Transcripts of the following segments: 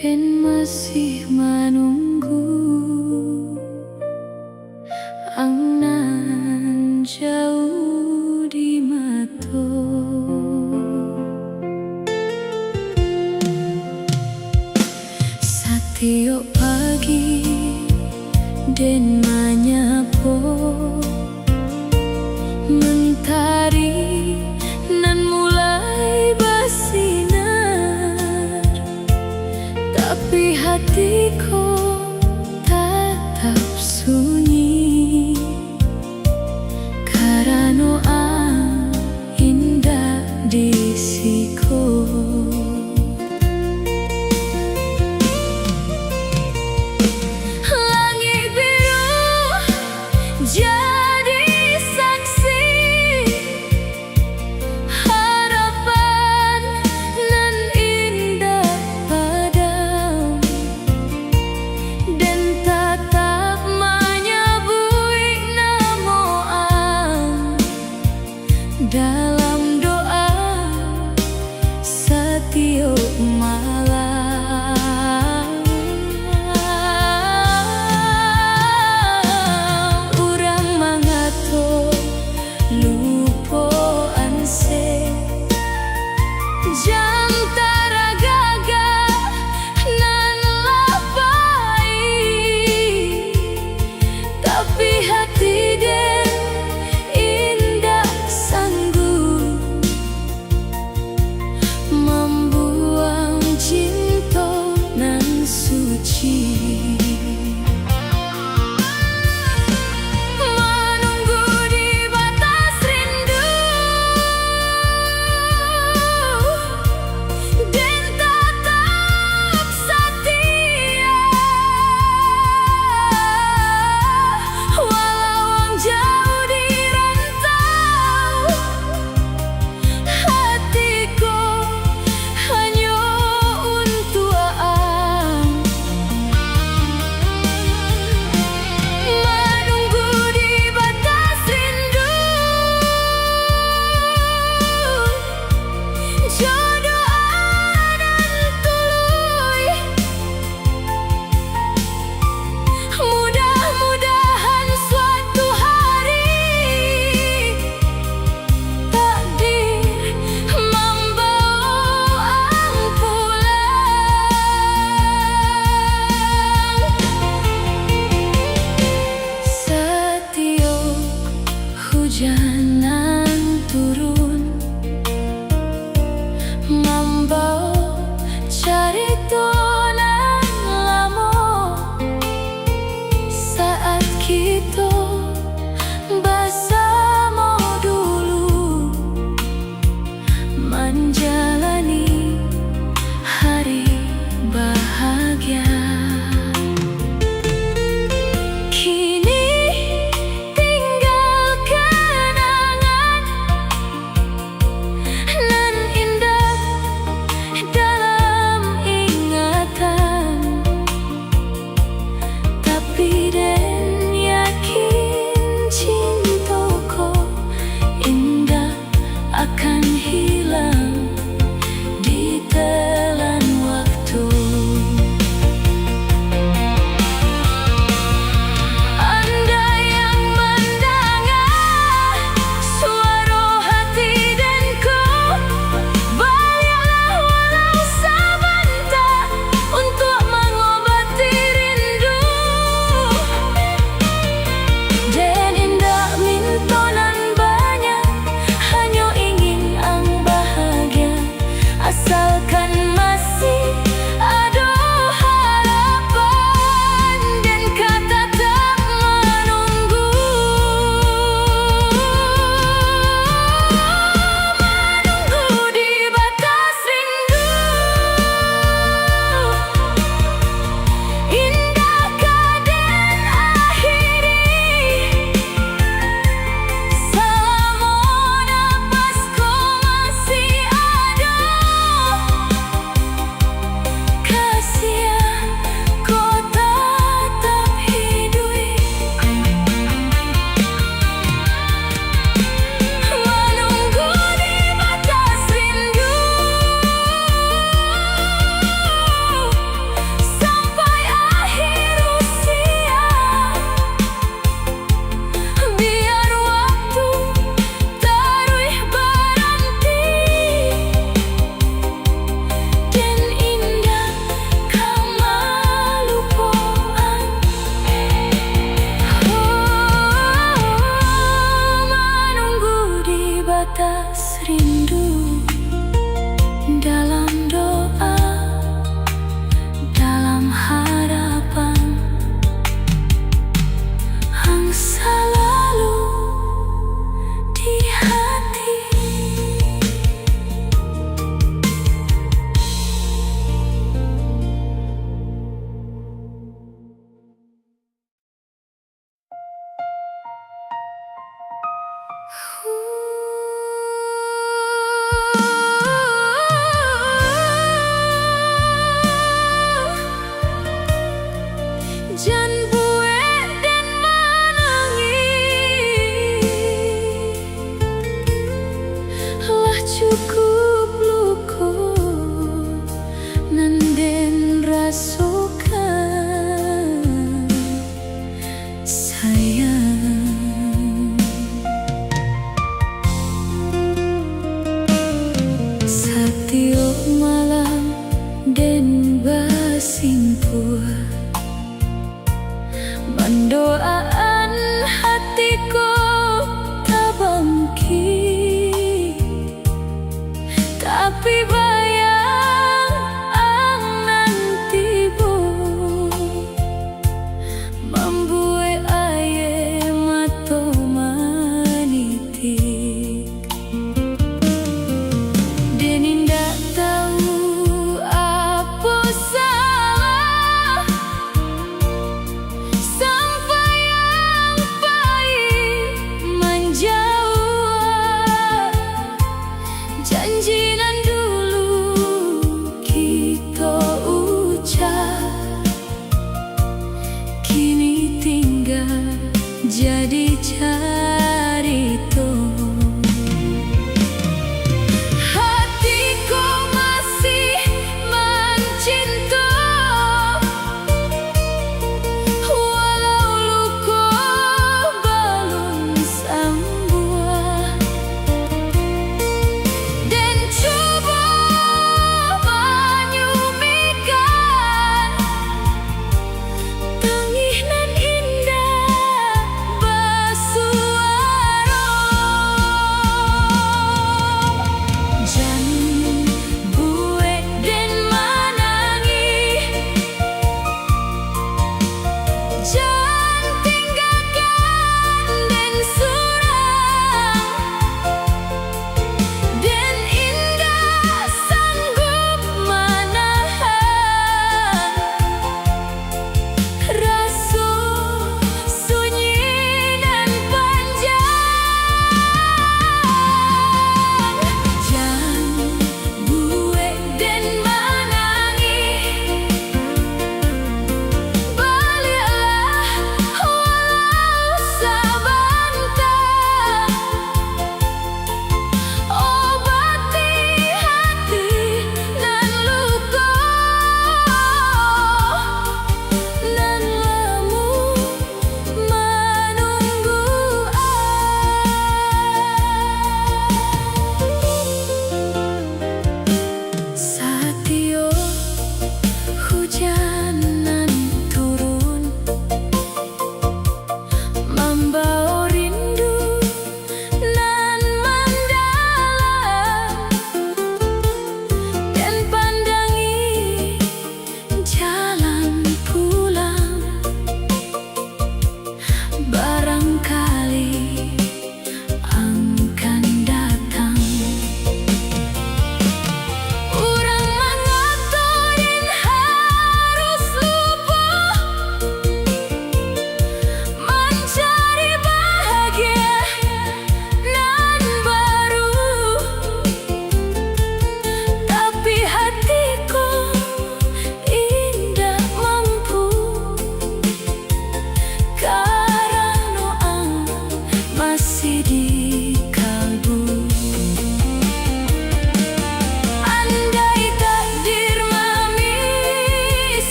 dan masih menunggu angan jauh di mata. Setiap pagi dan menyapa mentari nan mulai bersinar, tapi hatiku tetap sunyi karena indah di siku. Langit biru jadi saksi harapan nan indah padam, dan tetap menyebut namoan dalam doa setiap malam. Urang mangato lupa anse jam taragaga nan lapai, tapi hati den indah sanggup membuang cinta nan suci. Menunggu di batas rindu dan tetap setia, walau jauh di rantau, hatiku hanya untuk menunggu di batas rindu. Jodoh dan tuluy, mudah-mudahan suatu hari takdir membawa pulang. Setiap hujanan turun membawa cerita nan lama saat kita bersama dulu menjalani hari bahagia. Kini tinggal kenangan nan indah dalam ingatan, tapi den yakin cintaku indah akan hilang tapi bayang nanti bu membuat aye mato manitik. Denin dak tahu apa salah sampai yang pahit menjauh. Janjinan dulu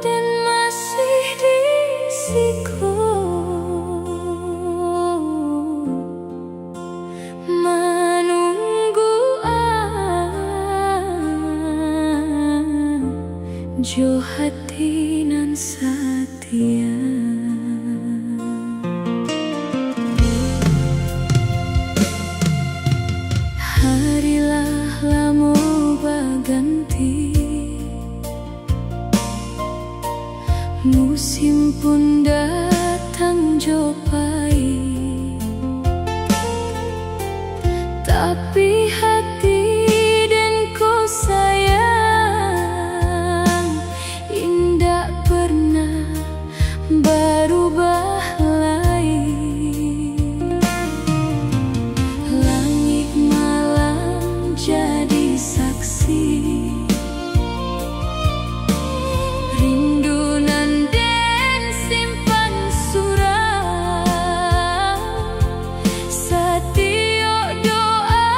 Dan masih di siku menunggu jo hati nan setia. Harilah lamu baganti, musim pun datang jo pahit, tapi hati dan kau sayang indah pernah berubah lain. Langit malam jadi saksi, rindu nan den simpan surau, setiap doa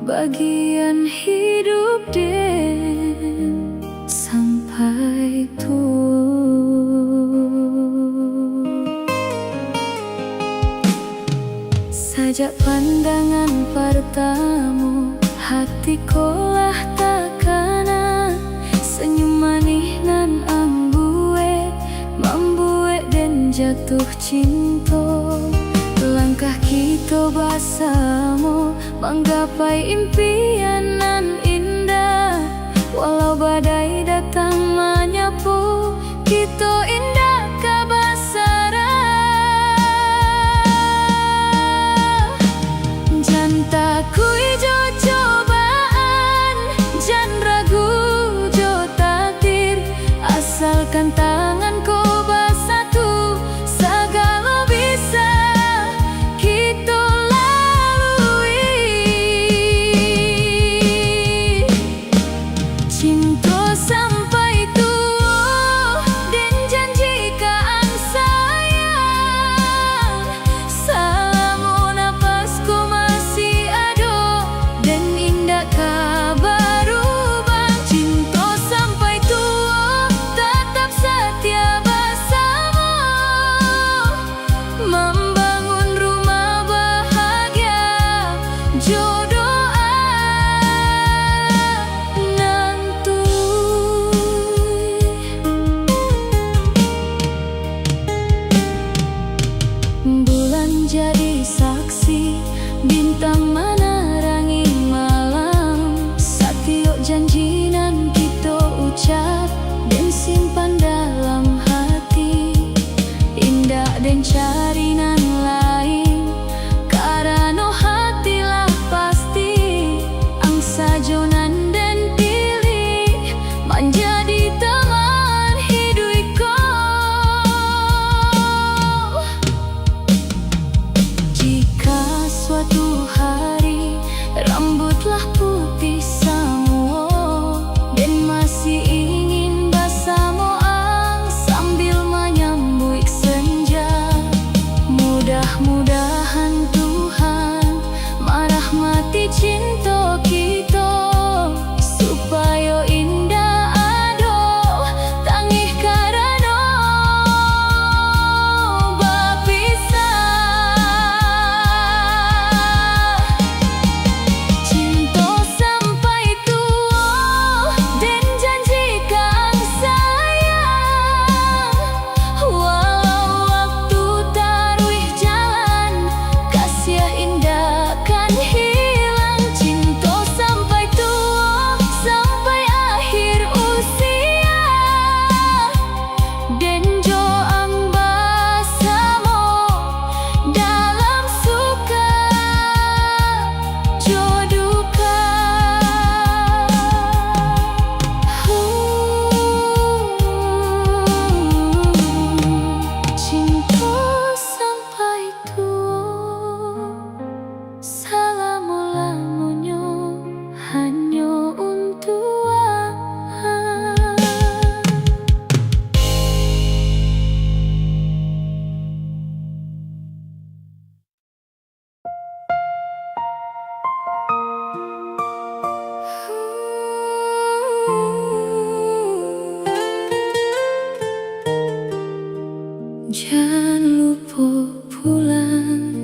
bagian hidup den sampai tua. Sajak pandangan pertama hatiku lah takana, senyum manis nan ambue membuat dan jatuh cinta. Langkah kita bersama menggapai impian nan indah, walau badai datang menyapu kita indah kabasara. Jan takui jo cobaan, jan ragu jo takdir, asalkan tangan ko bersatu segala bisa kita lalui. Cinta sampai tua dan janjikan sayang, selama napasku masih ada dan indah berubah. Cinta sampai tua tetap setia bersama, membangun rumah bahagia jodoh bulan jadi saksi, bintang menerangi malam. Setiap janji nan kita ucap dan simpan dalam hati, indah dan cari nan lain, karena hatilah pasti angsa jonan dan pilih menjadi teman hidupku. Jika suatu hari rambutlah putih semua dan masih ingin bersama sambil menyambut senja, mudah-mudahan Tuhan merahmati cinta kita supaya indah ada tangih karena berpisah. Cinta sampai tua dan janjikan sayang, walau waktu taruh jalan, kasih indah kan hilang. Cinta sampai tua sampai akhir usia dan joang bersama dalam suka joduka. Cinta sampai tua selama-lamanya hanya untuk jangan lupa pulang,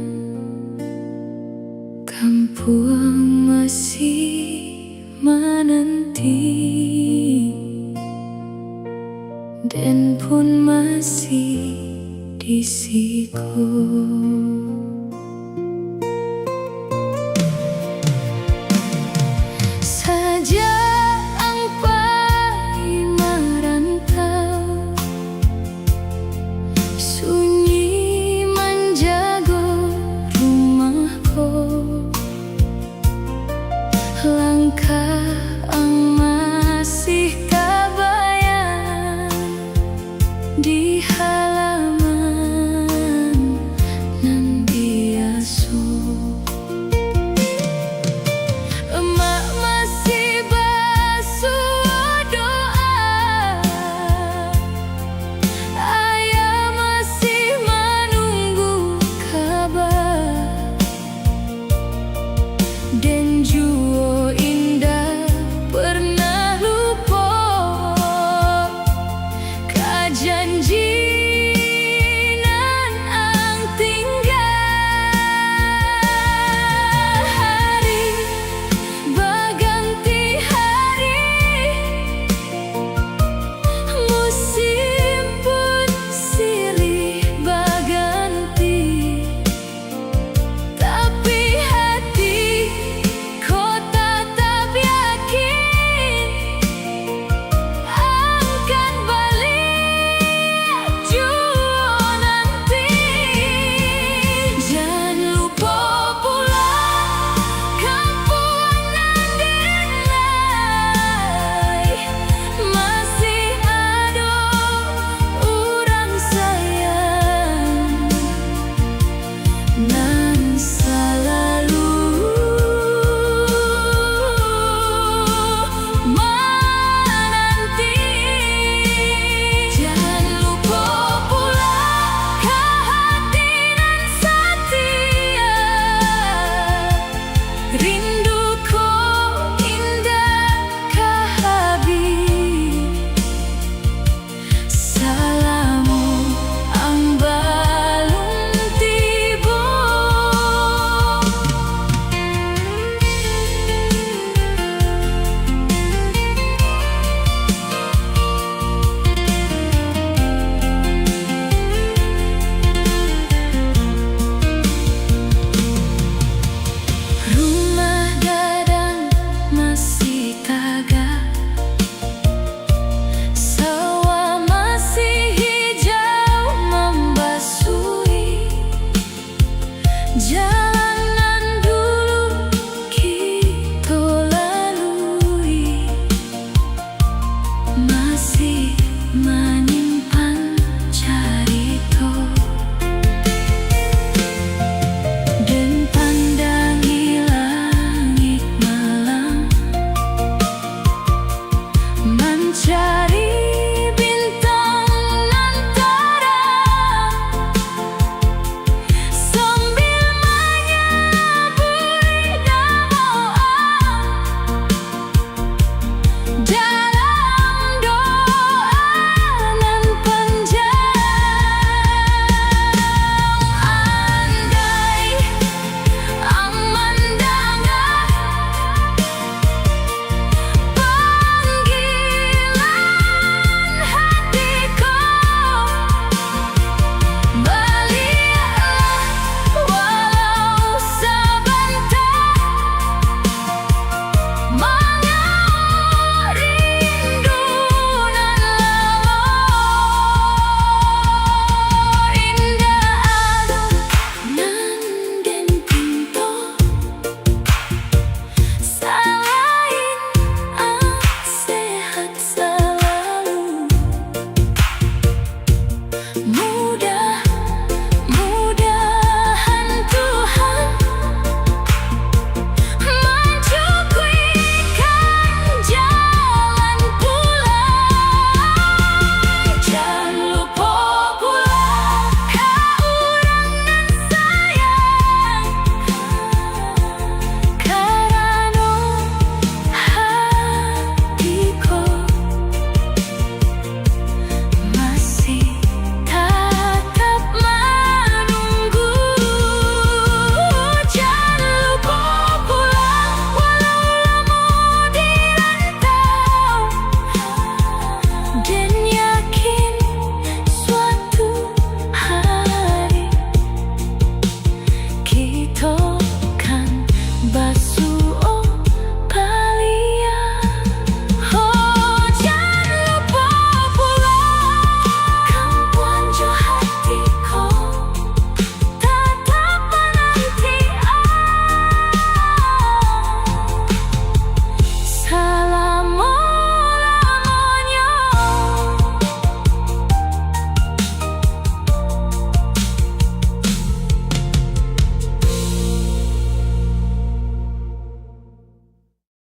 kampung masih menanti dan pun masih di siku. Sejak angpai merantau, sunyi menjaga rumahku, langkah masih tak bayang di halaman